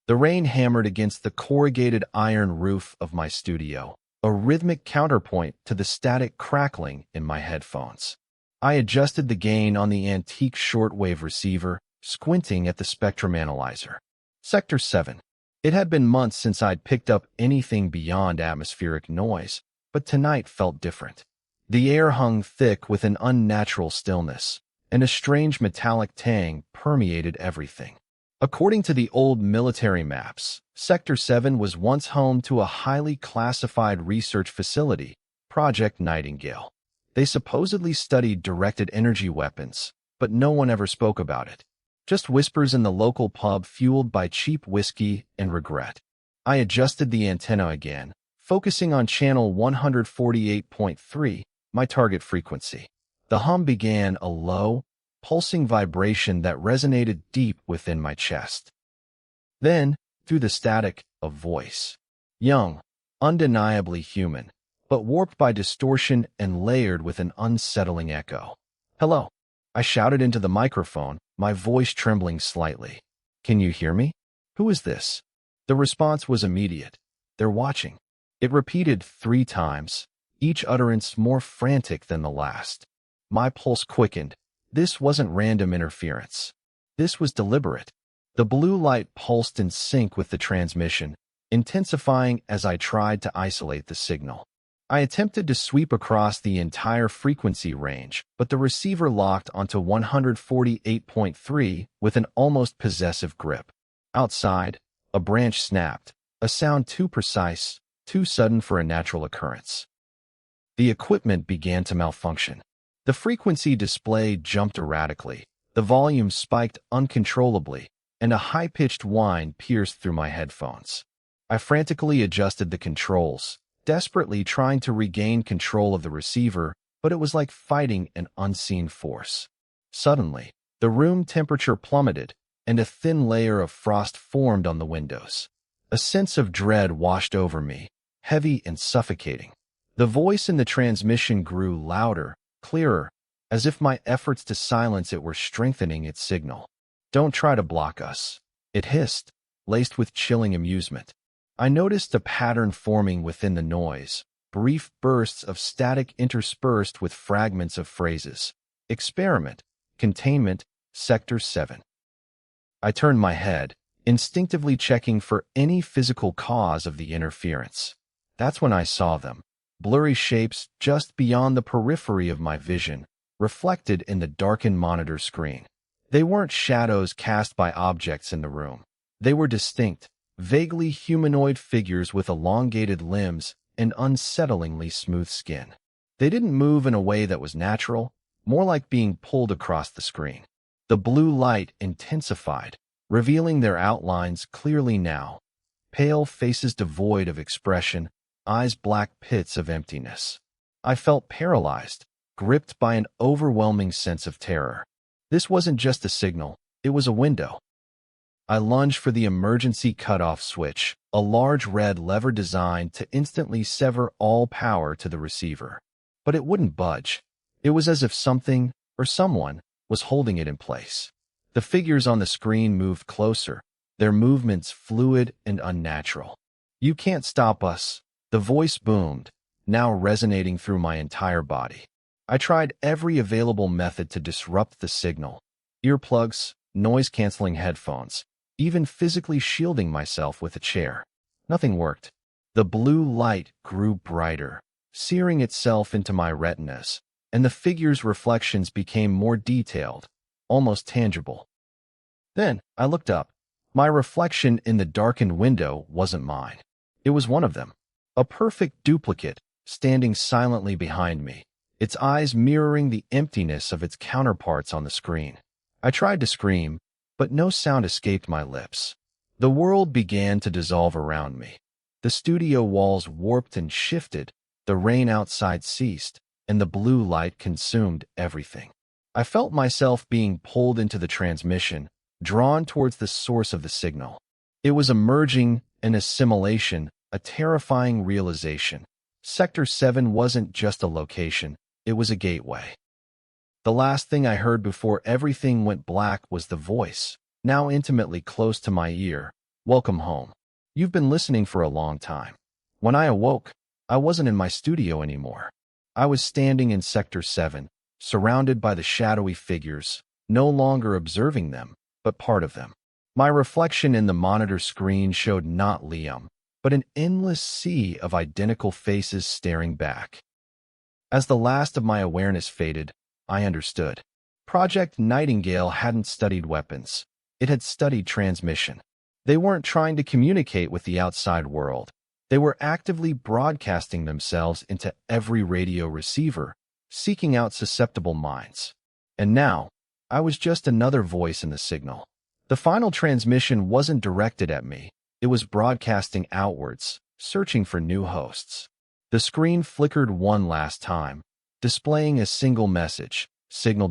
The rain hammered against the corrugated iron roof of my studio, a rhythmic counterpoint to the static crackling in my headphones. I adjusted the gain on the antique shortwave receiver, squinting at the spectrum analyzer. Sector 7. It had been months since I'd picked up anything beyond atmospheric noise, but tonight felt different. The air hung thick with an unnatural stillness, and a strange metallic tang permeated everything. According to the old military maps, Sector 7 was once home to a highly classified research facility, Project Nightingale. They supposedly studied directed energy weapons, but no one ever spoke about it. Just whispers in the local pub fueled by cheap whiskey and regret. I adjusted the antenna again, focusing on channel 148.3, my target frequency. The hum began a low, pulsing vibration that resonated deep within my chest. Then, through the static, a voice. Young, undeniably human, but warped by distortion and layered with an unsettling echo. "Hello," I shouted into the microphone, my voice trembling slightly. "Can you hear me? Who is this?" The response was immediate. "They're watching." It repeated 3 times, each utterance more frantic than the last. My pulse quickened. This wasn't random interference. This was deliberate. The blue light pulsed in sync with the transmission, intensifying as I tried to isolate the signal. I attempted to sweep across the entire frequency range, but the receiver locked onto 148.3 with an almost possessive grip. Outside, a branch snapped, a sound too precise, too sudden for a natural occurrence. The equipment began to malfunction. The frequency display jumped erratically, the volume spiked uncontrollably, and a high-pitched whine pierced through my headphones. I frantically adjusted the controls, desperately trying to regain control of the receiver, but it was like fighting an unseen force. Suddenly, the room temperature plummeted, and a thin layer of frost formed on the windows. A sense of dread washed over me, heavy and suffocating. The voice in the transmission grew louder, clearer, as if my efforts to silence it were strengthening its signal. "Don't try to block us," it hissed, laced with chilling amusement. I noticed a pattern forming within the noise, brief bursts of static interspersed with fragments of phrases. Experiment, containment, Sector 7. I turned my head, instinctively checking for any physical cause of the interference. That's when I saw them. Blurry shapes just beyond the periphery of my vision, reflected in the darkened monitor screen. They weren't shadows cast by objects in the room. They were distinct, vaguely humanoid figures with elongated limbs and unsettlingly smooth skin. They didn't move in a way that was natural, more like being pulled across the screen. The blue light intensified, revealing their outlines clearly now. Pale faces devoid of expression, eyes black pits of emptiness. I felt paralyzed, gripped by an overwhelming sense of terror. This wasn't just a signal, it was a window. I lunged for the emergency cutoff switch, a large red lever designed to instantly sever all power to the receiver. But it wouldn't budge. It was as if something, or someone, was holding it in place. The figures on the screen moved closer, their movements fluid and unnatural. "You can't stop us," the voice boomed, now resonating through my entire body. I tried every available method to disrupt the signal. Earplugs, noise-canceling headphones, even physically shielding myself with a chair. Nothing worked. The blue light grew brighter, searing itself into my retinas, and the figure's reflections became more detailed, almost tangible. Then I looked up. My reflection in the darkened window wasn't mine. It was one of them. A perfect duplicate, standing silently behind me, its eyes mirroring the emptiness of its counterparts on the screen. I tried to scream, but no sound escaped my lips. The world began to dissolve around me. The studio walls warped and shifted, the rain outside ceased, and the blue light consumed everything. I felt myself being pulled into the transmission, drawn towards the source of the signal. It was emerging, an assimilation, a terrifying realization. Sector 7 wasn't just a location, it was a gateway. The last thing I heard before everything went black was the voice, now intimately close to my ear, Welcome home. You've been listening for a long time. When I awoke, I wasn't in my studio anymore. I was standing in Sector 7, surrounded by the shadowy figures, no longer observing them, but part of them. My reflection in the monitor screen showed not Liam, but an endless sea of identical faces staring back. As the last of my awareness faded, I understood. Project Nightingale hadn't studied weapons. It had studied transmission. They weren't trying to communicate with the outside world. They were actively broadcasting themselves into every radio receiver, seeking out susceptible minds. And now, I was just another voice in the signal. The final transmission wasn't directed at me. It was broadcasting outwards, searching for new hosts. The screen flickered one last time, displaying a single message, signal